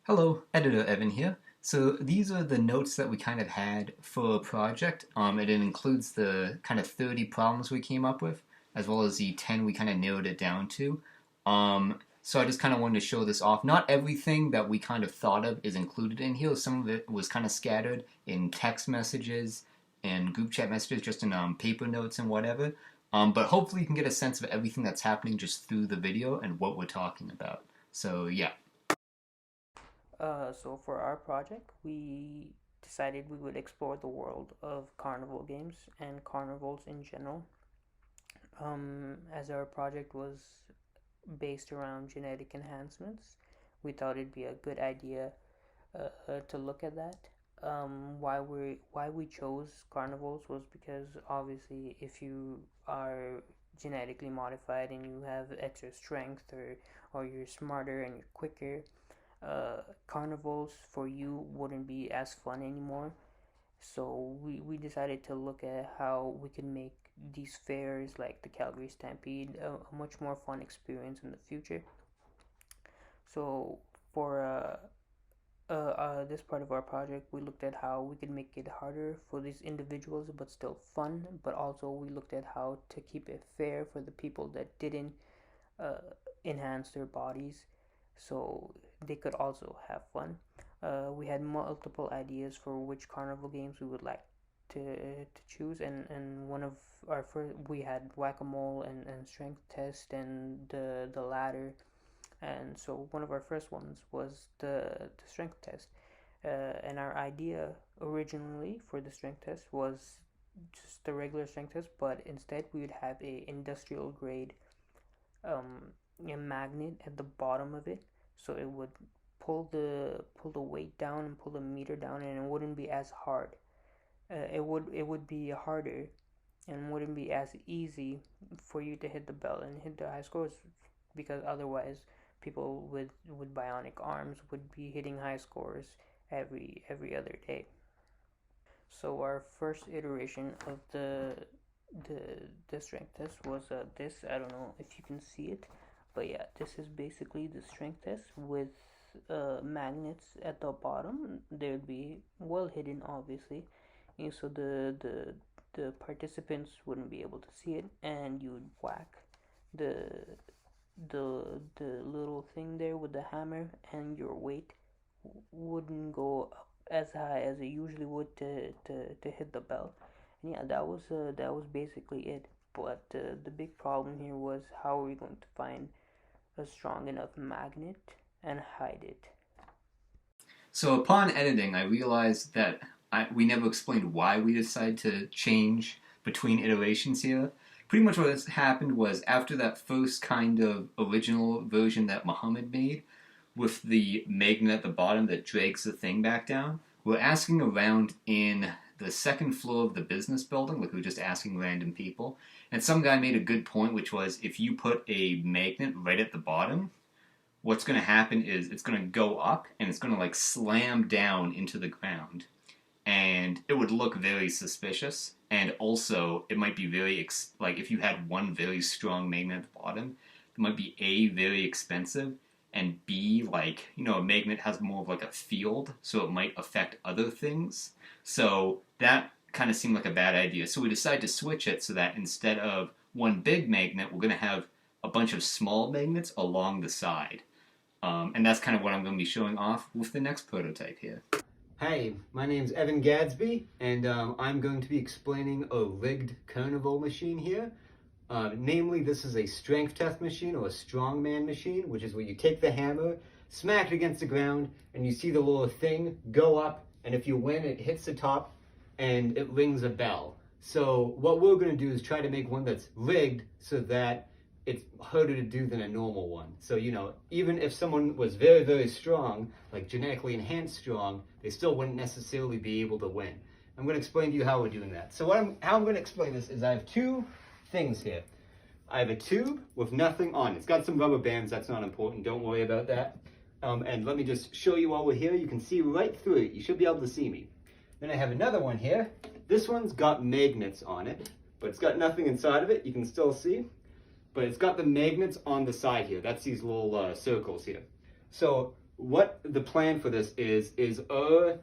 Hello, Editor Evan here. So these are the notes that we kind of had for a project, and it includes the kind of 30 problems we came up with, as well as the 10 we kind of narrowed it down to. So I just kind of wanted to show this off. Not everything that we kind of thought of is included in here. Some of it was kind of scattered in text messages and group chat messages, just in paper notes and whatever. But hopefully you can get a sense of everything that's happening just through the video and what we're talking about. So yeah. So for our project, we decided we would explore the world of carnival games and carnivals in general. As our project was based around genetic enhancements, we thought it'd be a good idea to look at that. Why we chose carnivals was because obviously, if you are genetically modified and you have extra strength, or you're smarter and you're quicker, carnivals for you wouldn't be as fun anymore. So we decided to look at how we can make these fairs like the Calgary Stampede a much more fun experience in the future. So for this part of our project, we looked at how we could make it harder for these individuals but still fun, but also we looked at how to keep it fair for the people that didn't uh, enhance their bodies so they could also have fun. We had multiple ideas for which carnival games we would like to choose, and one of our first we had whack-a-mole and strength test and the ladder, and so one of our first ones was the strength test. And our idea originally for the strength test was just the regular strength test, but instead we would have a industrial grade um, a magnet at the bottom of it, so it would pull the weight down and pull the meter down, and it wouldn't be as hard. It would be harder and wouldn't be as easy for you to hit the bell and hit the high scores, because otherwise people with bionic arms would be hitting high scores every other day. So our first iteration of the the strength test was this. I don't know if you can see it, but yeah, this is basically the strength test with magnets at the bottom. They would be well hidden, obviously, and so the participants wouldn't be able to see it, and you would whack the the little thing there with the hammer, and your weight wouldn't go up as high as it usually would to hit the bell. And yeah, that was basically it. But the big problem here was, how are we going to find a strong enough magnet and hide it? So upon editing, I realized that we never explained why we decided to change between iterations here. Pretty much what has happened was, after that first kind of original version that Muhammad made, with the magnet at the bottom that drags the thing back down, we're asking around in the second floor of the business building, like we're just asking random people. And some guy made a good point, which was, if you put a magnet right at the bottom, what's going to happen is it's going to go up and it's going to like slam down into the ground, and it would look very suspicious. And also it might be like, if you had one very strong magnet at the bottom, it might be A, very expensive, and B, like, a magnet has more of like a field, so it might affect other things. So that kind of seemed like a bad idea, so we decided to switch it so that instead of one big magnet, we're going to have a bunch of small magnets along the side. And that's kind of what I'm going to be showing off with the next prototype here. Hi, my name's Evan Gadsby, and I'm going to be explaining a rigged carnival machine here. Namely, this is a strength test machine, or a strongman machine, which is where you take the hammer, smack it against the ground, and you see the little thing go up, and if you win, it hits the top, and it rings a bell. So what we're going to do is try to make one that's rigged so that it's harder to do than a normal one. So, even if someone was very, very strong, like genetically enhanced strong, they still wouldn't necessarily be able to win. I'm going to explain to you how we're doing that. So how I'm going to explain this is, I have two things here. I have a tube with nothing on it. It's got some rubber bands, that's not important, don't worry about that. And let me just show you while we're here. You can see right through it. You should be able to see me. Then I have another one here. This one's got magnets on it, but it's got nothing inside of it. You can still see. But it's got the magnets on the side here. That's these little circles here. So what the plan for this is a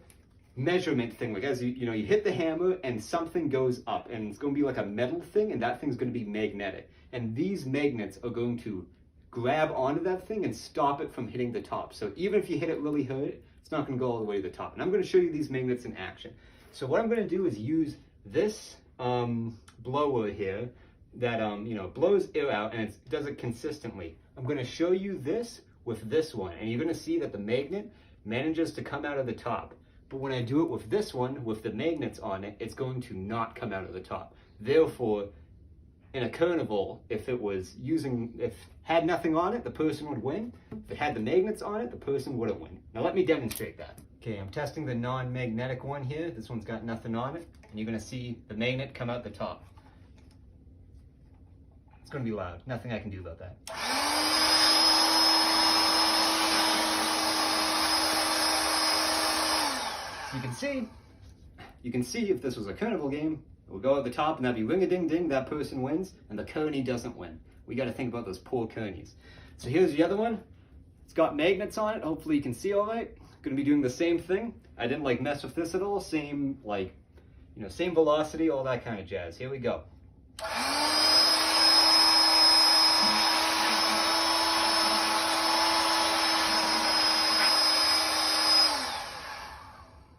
measurement thing. Like as you hit the hammer and something goes up, and it's going to be like a metal thing, and that thing's going to be magnetic. And these magnets are going to grab onto that thing and stop it from hitting the top. So even if you hit it really hard, it's not going to go all the way to the top. And I'm going to show you these magnets in action. So what I'm going to do is use this blower here that blows air out, and it does it consistently. I'm going to show you this with this one, and you're going to see that the magnet manages to come out of the top. But when I do it with this one, with the magnets on it, it's going to not come out of the top. Therefore, in a carnival, if had nothing on it, the person would win. If it had the magnets on it, the person wouldn't win. Now let me demonstrate that. Okay, I'm testing the non-magnetic one here. This one's got nothing on it, and you're gonna see the magnet come out the top. It's gonna be loud. Nothing I can do about that. You can see if this was a carnival game, it would go at the top and that'd be ring-a-ding-ding, that person wins, and the carny doesn't win. We gotta think about those poor carnies. So here's the other one. It's got magnets on it, hopefully you can see all right. Gonna be doing the same thing. I didn't mess with this at all, same same velocity, all that kind of jazz. Here we go.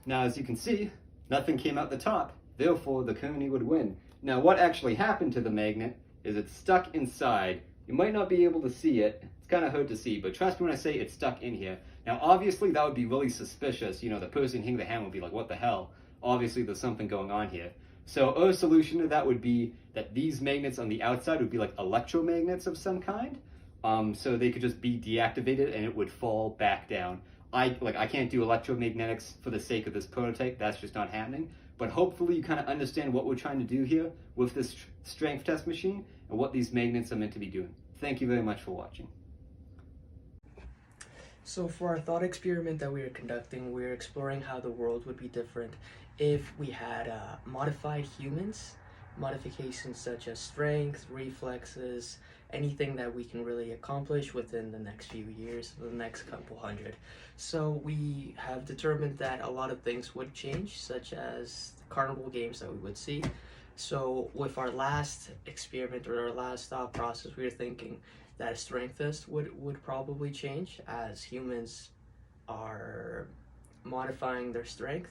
Now, as you can see, nothing came out the top, therefore the carny would win. Now, what actually happened to the magnet is it's stuck inside. You might not be able to see it. It's kind of hard to see, but trust me when I say it's stuck in here. Now, obviously, that would be really suspicious. The person hitting the hammer would be like, what the hell? Obviously, there's something going on here. So our solution to that would be that these magnets on the outside would be like electromagnets of some kind. So they could just be deactivated and it would fall back down. I can't do electromagnetics for the sake of this prototype. That's just not happening. But hopefully you kind of understand what we're trying to do here with this strength test machine and what these magnets are meant to be doing. Thank you very much for watching. So for our thought experiment that we are conducting, we're exploring how the world would be different if we had modified humans, modifications such as strength, reflexes, anything that we can really accomplish within the next few years, the next couple hundred. So we have determined that a lot of things would change, such as the carnival games that we would see. So with our last experiment or our last thought process, we were thinking that a strength test would probably change as humans are modifying their strength.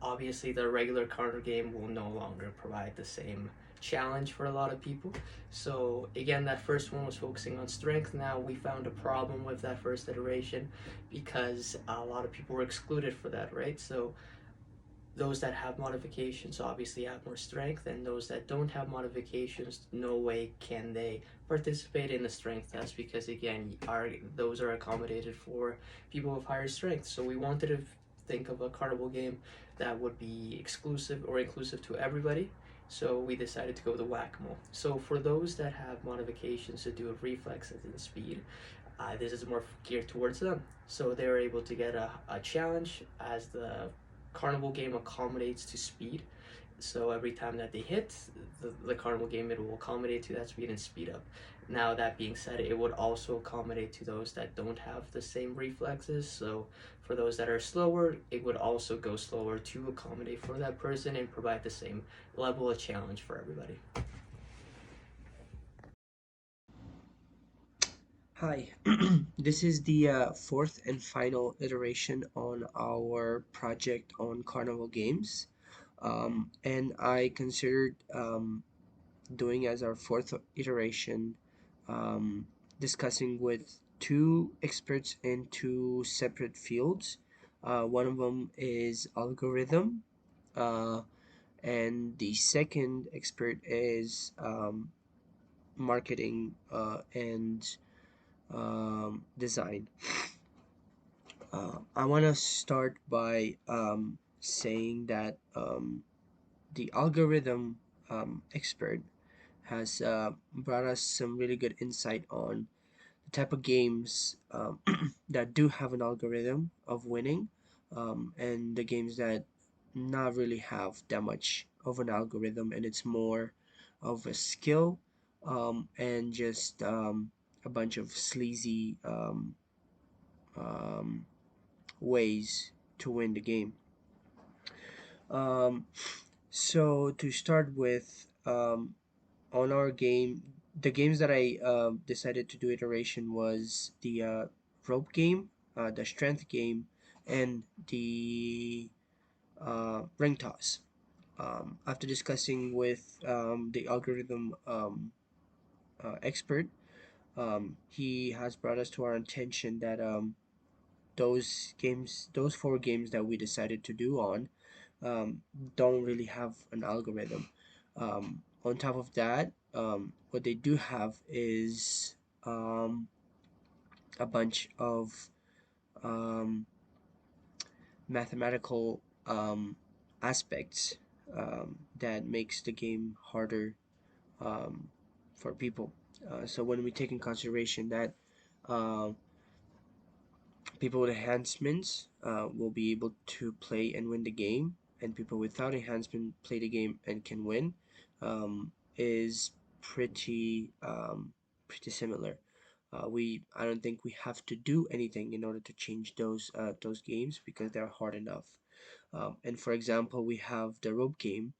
Obviously, the regular carnival game will no longer provide the same challenge for a lot of people. So again, that first one was focusing on strength. Now we found a problem with that first iteration because a lot of people were excluded for that, right? So those that have modifications obviously have more strength, and those that don't have modifications, no way can they participate in the strength test because again, those are accommodated for people with higher strength. So we wanted to think of a carnival game that would be exclusive or inclusive to everybody. So we decided to go with the whack-a-mole. So for those that have modifications to do with reflexes and speed, this is more geared towards them. So they're able to get a challenge as the carnival game accommodates to speed. So every time that they hit the carnival game, it will accommodate to that speed and speed up. Now that being said, it would also accommodate to those that don't have the same reflexes. So for those that are slower, it would also go slower to accommodate for that person and provide the same level of challenge for everybody. Hi, this is the fourth and final iteration on our project on Carnival Games. And I considered doing as our fourth iteration, um, discussing with two experts in two separate fields. One of them is algorithm, uh, and the second expert is marketing and design. I want to start by saying that the algorithm expert has brought us some really good insight on the type of games that do have an algorithm of winning, and the games that not really have that much of an algorithm and it's more of a skill and just a bunch of sleazy um, ways to win the game. Um, so to start with, on our game, the games that I decided to do iteration was the rope game, the strength game, and the ring toss. After discussing with the algorithm expert, he has brought us to our attention that those four games that we decided to do on, um, don't really have an algorithm. On top of that, what they do have is a bunch of um, mathematical aspects that makes the game harder um, for people. So when we take in consideration that uh, people with enhancements will be able to play and win the game, and people without enhancement play the game and can win, is pretty similar. I don't think we have to do anything in order to change those games because they're hard enough. And for example, we have the rope game,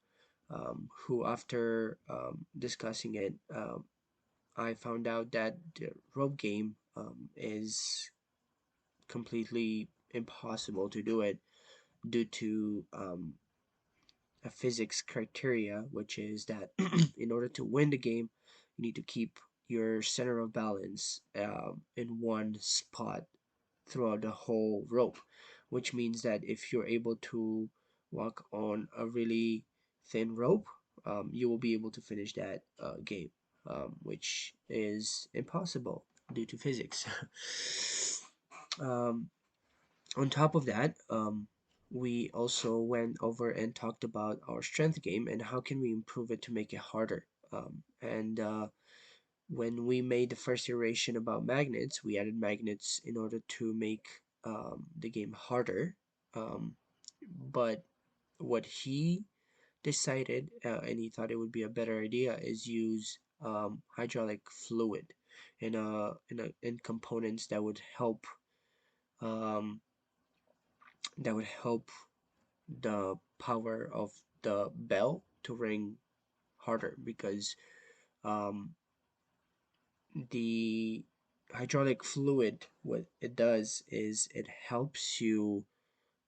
who after discussing it, I found out that the rope game is completely impossible to do it due to a physics criteria, which is that in order to win the game, you need to keep your center of balance in one spot throughout the whole rope, which means that if you're able to walk on a really thin rope, you will be able to finish that game, which is impossible due to physics. um, on top of that, we also went over and talked about our strength game and how can we improve it to make it harder. And when we made the first iteration about magnets, we added magnets in order to make the game harder. Um, but what he decided, and he thought it would be a better idea, is use hydraulic fluid in components um, that would help the power of the bell to ring harder because um, the hydraulic fluid, what it does is it helps you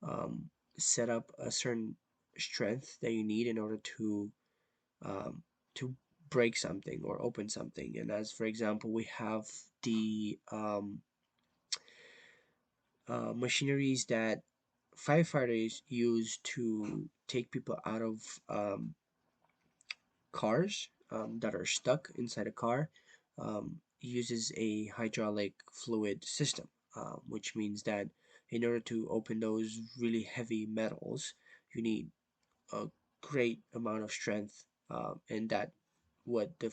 um, set up a certain strength that you need in order um, to break something or open something. And as for example, we have the machineries that firefighters use to take people out of cars that are stuck inside a car, uses a hydraulic fluid system, which means that in order to open those really heavy metals, you need a great amount of strength, and that what the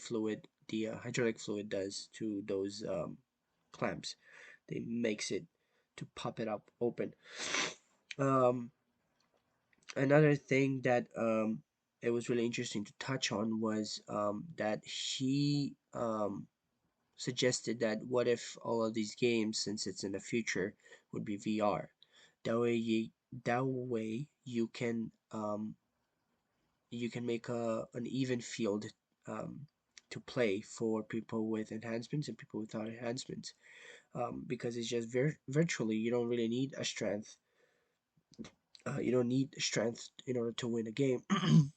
hydraulic fluid does to those clamps. They makes it to pop it up open. Um, Another thing that it was really interesting to touch on was that he suggested that what if all of these games, since it's in the future, would be VR. That way, you can make an even field um, to play for people with enhancements and people without enhancements, because it's just virtually you don't really need a strength. You don't need strength in order to win a game,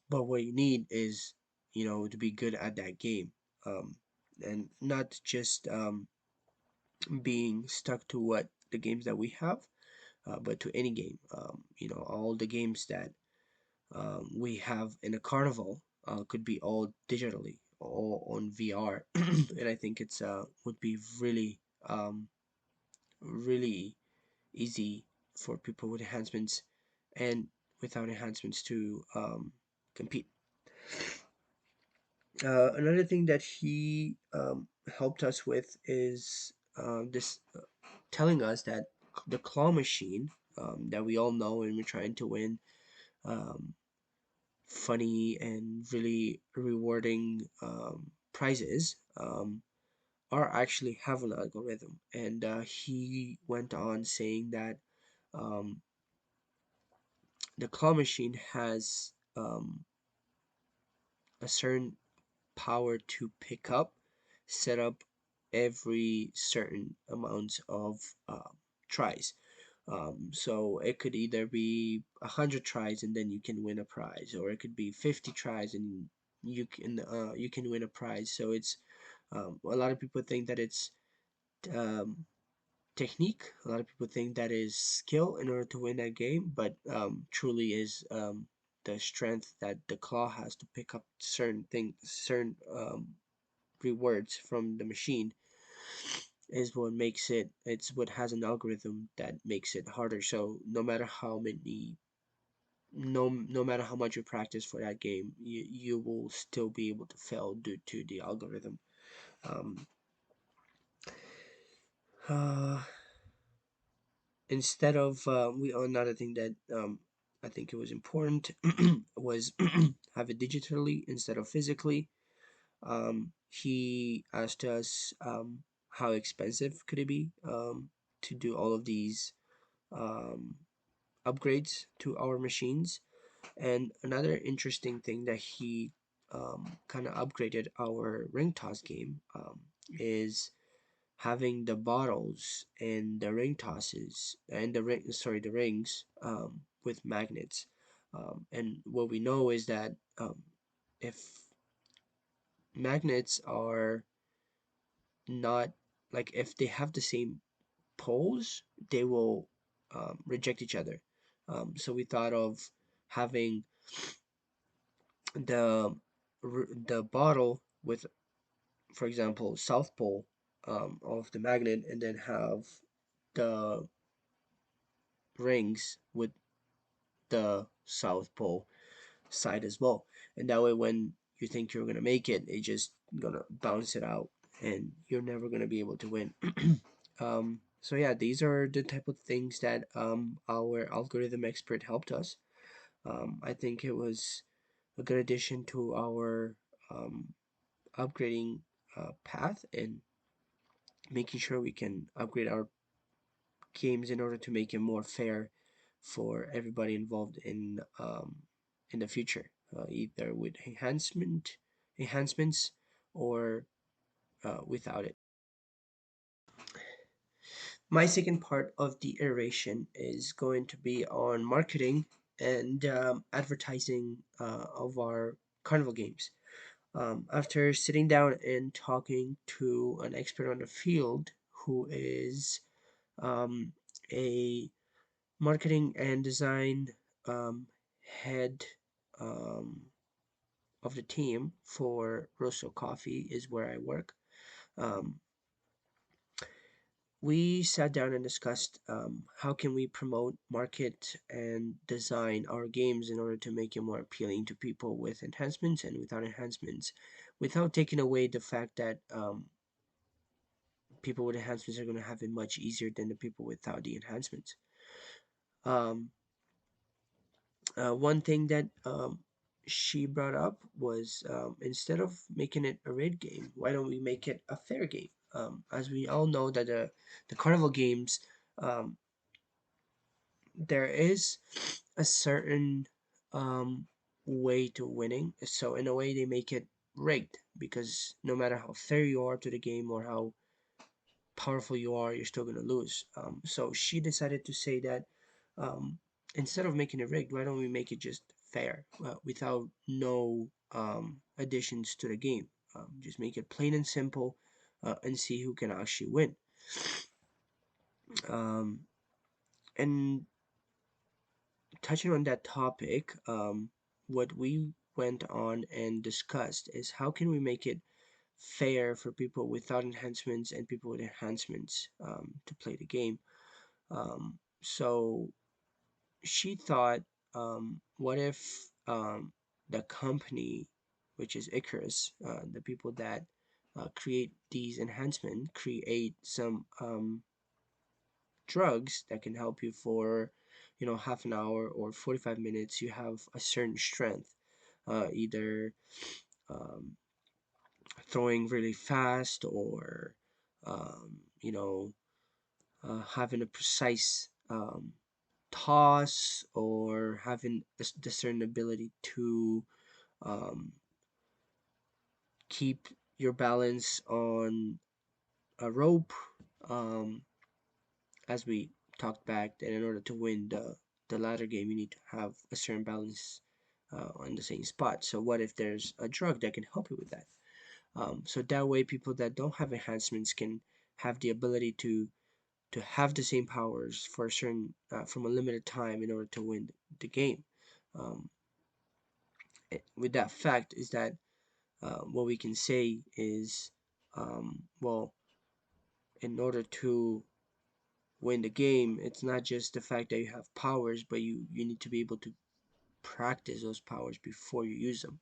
but what you need is, to be good at that game, um, and not just being stuck to what the games that we have, but to any game. All the games that we have in a carnival could be all digitally or on VR, and I think it's would be really easy for people with enhancements and without enhancements to compete. Another thing that he helped us with is this telling us that the claw machine that we all know and we're trying to win um, funny and really rewarding prizes, are actually have an algorithm, and he went on saying that um, the claw machine has a certain power to pick up, set up every certain amount of tries. So it could either be 100 tries and then you can win a prize, or it could be 50 tries and you can win a prize. So it's a lot of people think that it's um, technique. A lot of people think that is skill in order to win that game, but truly is the strength that the claw has to pick up certain things, certain rewards from the machine is what makes it. It's what has an algorithm that makes it harder. So no matter how much you practice for that game, you will still be able to fail due to the algorithm. Um, uh, Instead of we another thing that I think it was important was have it digitally instead of physically. He asked us how expensive could it be to do all of these um, upgrades to our machines. And another interesting thing that he kind of upgraded our ring toss game is having the bottles and the ring tosses and the rings with magnets. And what we know is that if magnets are not like if they have the same poles, they will reject each other. So we thought of having the the bottle with, for example, south pole of the magnet, and then have the rings with the south pole side as well. And that way, when you think you're gonna make it, they just gonna bounce it out, and you're never gonna be able to win. So yeah, these are the type of things that our algorithm expert helped us. I think it was a good addition to our um, upgrading path and making sure we can upgrade our games in order to make it more fair for everybody involved in the future, either with enhancements or without it. My second part of the iteration is going to be on marketing and advertising of our carnival games. After sitting down and talking to an expert on the field who is um, a marketing and design head um, of the team for Rosso Coffee is where I work. Um, we sat down and discussed how can we promote, market, and design our games in order to make it more appealing to people with enhancements and without enhancements, without taking away the fact that people with enhancements are going to have it much easier than the people without the enhancements. Um, One thing that she brought up was instead of making it a raid game, why don't we make it a fair game? As we all know that the carnival games, um, there is a certain way to winning. So in a way, they make it rigged because no matter how fair you are to the game or how powerful you are, you're still gonna lose. So she decided to say that um, instead of making it rigged, why don't we make it just fair without no additions to the game? Just make it plain and simple and see who can actually win. Um, and touching on that topic, what we went on and discussed is how can we make it fair for people without enhancements and people with enhancements to play the game. So she thought, what if the company, which is Icarus, the people that create these enhancements, create some drugs that can help you for, half an hour or 45 minutes. You have a certain strength, either um, throwing really fast or you know, having a precise toss or having the certain ability to um, keep your balance on a rope. Um, as we talked back, that in order to win the ladder game, you need to have a certain balance on the same spot. So what if there's a drug that can help you with that? So that way, people that don't have enhancements can have the ability to have the same powers for a certain from a limited time in order to win the game. Um, with that fact is that what we can say is, well, in order to win the game, it's not just the fact that you have powers, but you need to be able to practice those powers before you use them.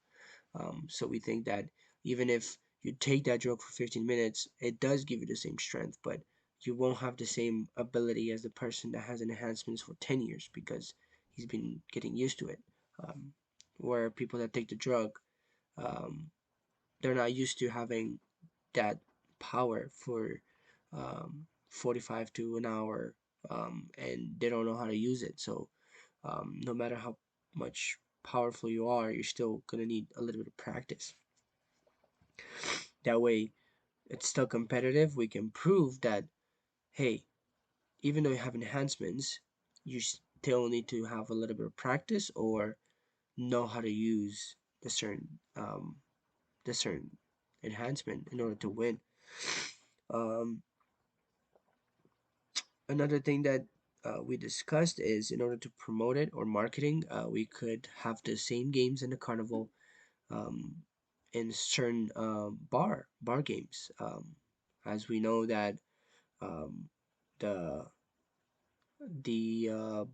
So we think that even if you take that drug for 15 minutes, it does give you the same strength, but you won't have the same ability as the person that has enhancements for 10 years because he's been getting used to it. Um, where people that take the drug, um, they're not used to having that power for 45 to an hour, and they don't know how to use it. So no matter how much powerful you are, you're still gonna need a little bit of practice. That way, it's still competitive. We can prove that, hey, even though you have enhancements, you still need to have a little bit of practice or know how to use the certain enhancement in order to win. Um, Another thing that we discussed is in order to promote it or marketing, we could have the same games in the carnival um, in certain bar games. As we know that um, the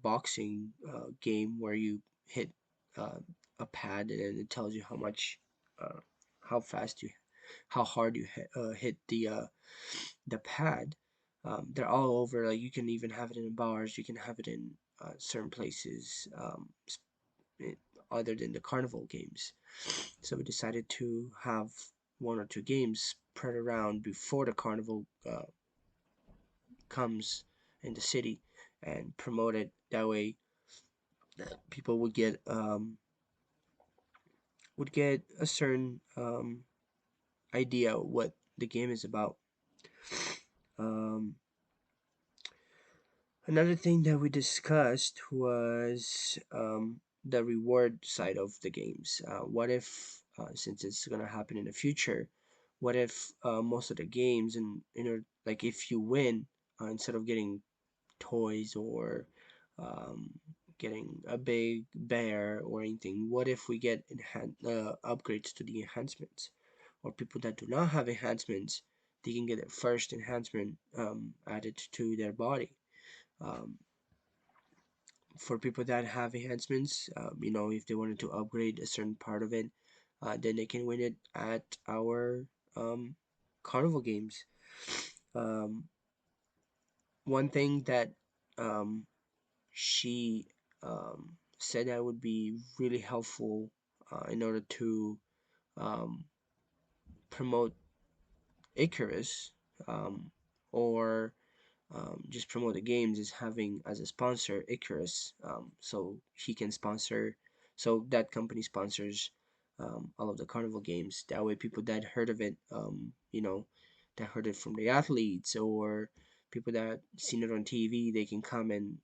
boxing game where you hit uh, a pad and then it tells you uh, how fast you, how hard you hit the pad. They're all over. Like you can even have it in bars. You can have it in certain places, it, other than the carnival games. So we decided to have one or two games spread around before the carnival comes in the city and promote it. That way, people would get a certain idea what the game is about. Um, Another thing that we discussed was the reward side of the games. What if, since it's gonna happen in the future, what if most of the games and like if you win, instead of getting toys or um, getting a big bear or anything, what if we get upgrades to the enhancements? Or people that do not have enhancements, they can get a first enhancement added to their body. Um, for people that have enhancements, if they wanted to upgrade a certain part of it, then they can win it at our um, carnival games. Um, One thing that um, she said that would be really helpful in order to um, promote Icarus, or just promote the games, is having as a sponsor Icarus, so he can sponsor, so that company sponsors all of the carnival games. That way, people that heard of it, that heard it from the athletes or people that seen it on TV, they can come and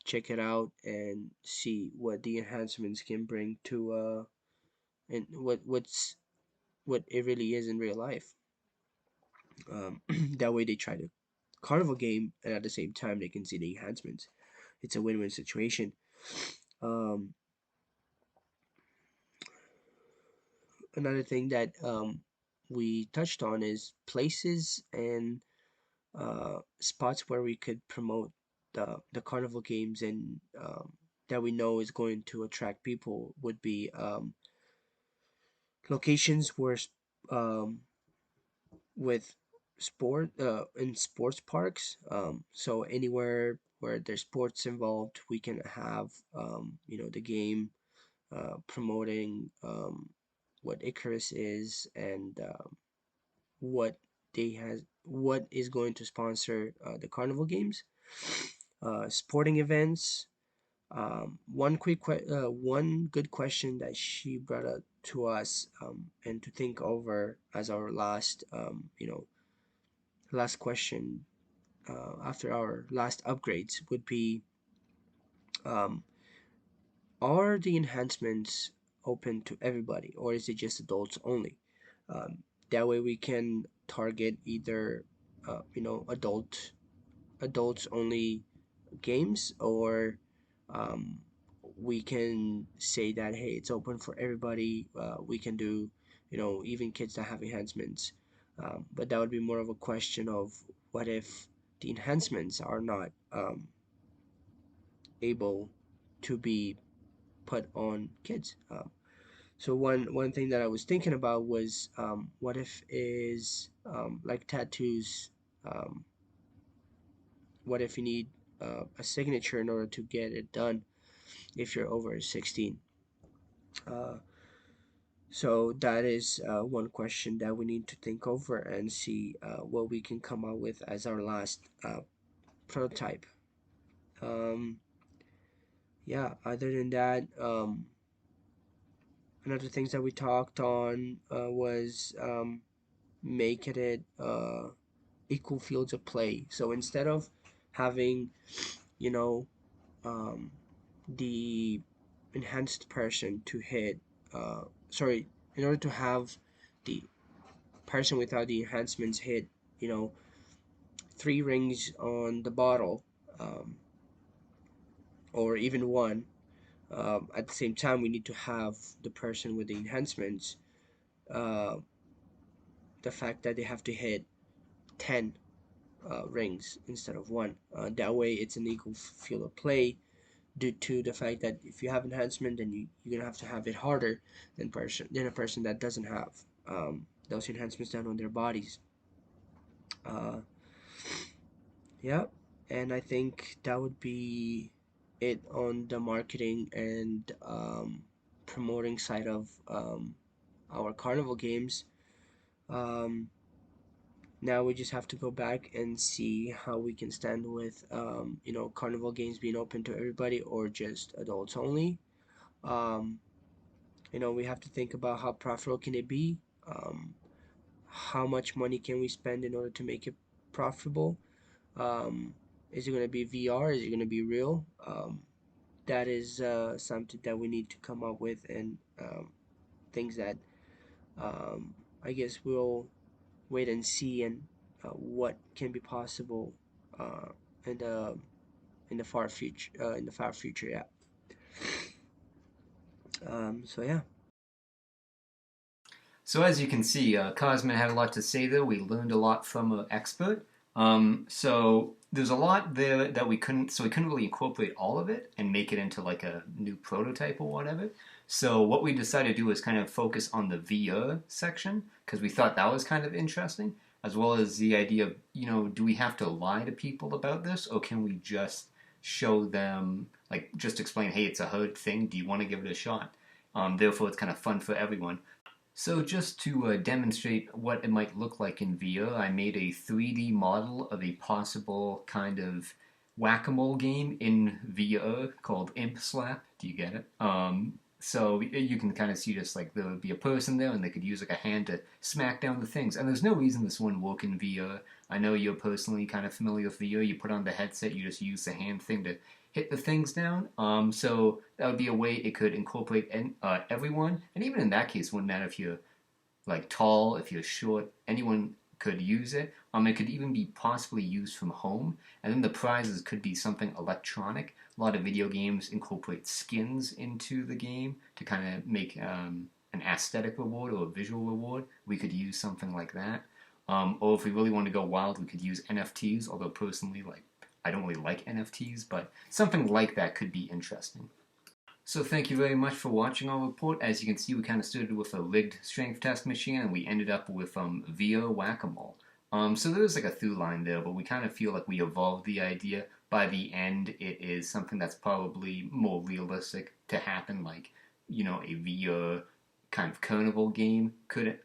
check it out and see what the enhancements can bring to and what it really is in real life. That way, they try to carnival game and at the same time they can see the enhancements. It's a win-win situation. um, Another thing that we touched on is places and spots where we could promote the carnival games and that we know is going to attract people would be locations where um, with in sports parks, so anywhere where there's sports involved we can have the game promoting what Icarus is and what they has what is going to sponsor the carnival games, sporting events. One good question that she brought up to us, and to think over as our last question after our last upgrades would be, um, are the enhancements open to everybody, or is it just adults only? Um, that way we can target either adults only games, or um, we can say that, hey, it's open for everybody. We can do, even kids that have enhancements. But that would be more of a question of, what if the enhancements are not able to be put on kids? So one thing that I was thinking about was, what if is like tattoos. Um, what if you need a signature in order to get it done if you're over 16? Uh, so that is one question that we need to think over and see what we can come up with as our last prototype. Um, yeah, other than that, another things that we talked on was making it equal fields of play. So instead of having, you know, um, the enhanced person to hit, sorry, in order to have the person without the enhancements hit, you know, 3 rings on the bottle, um, or even one. At the same time, we need to have the person with the enhancements, uh, the fact that they have to hit 10 rings instead of one. That way, it's an equal field of play, due to the fact that if you have enhancement, then you're gonna have to have it harder than a person that doesn't have those enhancements done on their bodies. Uh, yeah, and I think that would be it on the marketing and promoting side of our carnival games. Um, Now we just have to go back and see how we can stand with carnival games being open to everybody or just adults only. Um, we have to think about how profitable can it be. How much money can we spend in order to make it profitable? Um, is it going to be VR? Is it going to be real? That is something that we need to come up with, and things that um, I guess we'll wait and see, and what can be possible uh, in the in the far future. Yeah. So yeah. So as you can see, Cosmin had a lot to say there. We learned a lot from an expert. So there's a lot there that we couldn't really incorporate all of it and make it into like a new prototype or whatever. So what we decided to do is kind of focus on the VR section because we thought that was kind of interesting, as well as the idea of, do we have to lie to people about this, or can we just show them, like, just explain, hey, it's a hard thing. Do you want to give it a shot? Therefore, it's kind of fun for everyone. So just to demonstrate what it might look like in VR, I made a 3D model of a possible kind of whack-a-mole game in VR called Imp Slap. Do you get it? So you can kind of see just like there would be a person there and they could use like a hand to smack down the things. And there's no reason this wouldn't work in VR. I know you're personally kind of familiar with VR. You put on the headset, you just use the hand thing to hit the things down. So that would be a way it could incorporate everyone. And even in that case, it wouldn't matter if you're like tall, if you're short, anyone could use it. It could even be possibly used from home. And then the prizes could be something electronic. A lot of video games incorporate skins into the game to kind of make an aesthetic reward or a visual reward. We could use something like that. Or if we really want to go wild, we could use NFTs. Although personally, like, I don't really like NFTs, but something like that could be interesting. So thank you very much for watching our report. As you can see, we kind of started with a rigged strength test machine, and we ended up with VR whack-a-mole. So there's like a through line there, but we kind of feel like we evolved the idea. By the end, it is something that's probably more realistic to happen, like, a VR kind of carnival game could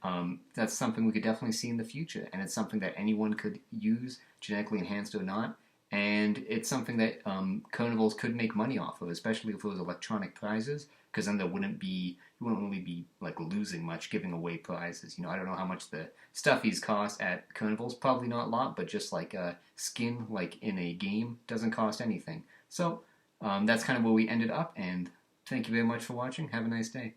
that's something we could definitely see in the future, and it's something that anyone could use, genetically enhanced or not. And it's something that carnivals could make money off of, especially if it was electronic prizes, because then there wouldn't be you wouldn't really be like losing much giving away prizes. I don't know how much the stuffies cost at carnivals, probably not a lot, but just like a skin like in a game doesn't cost anything. So that's kind of where we ended up, and thank you very much for watching. Have a nice day.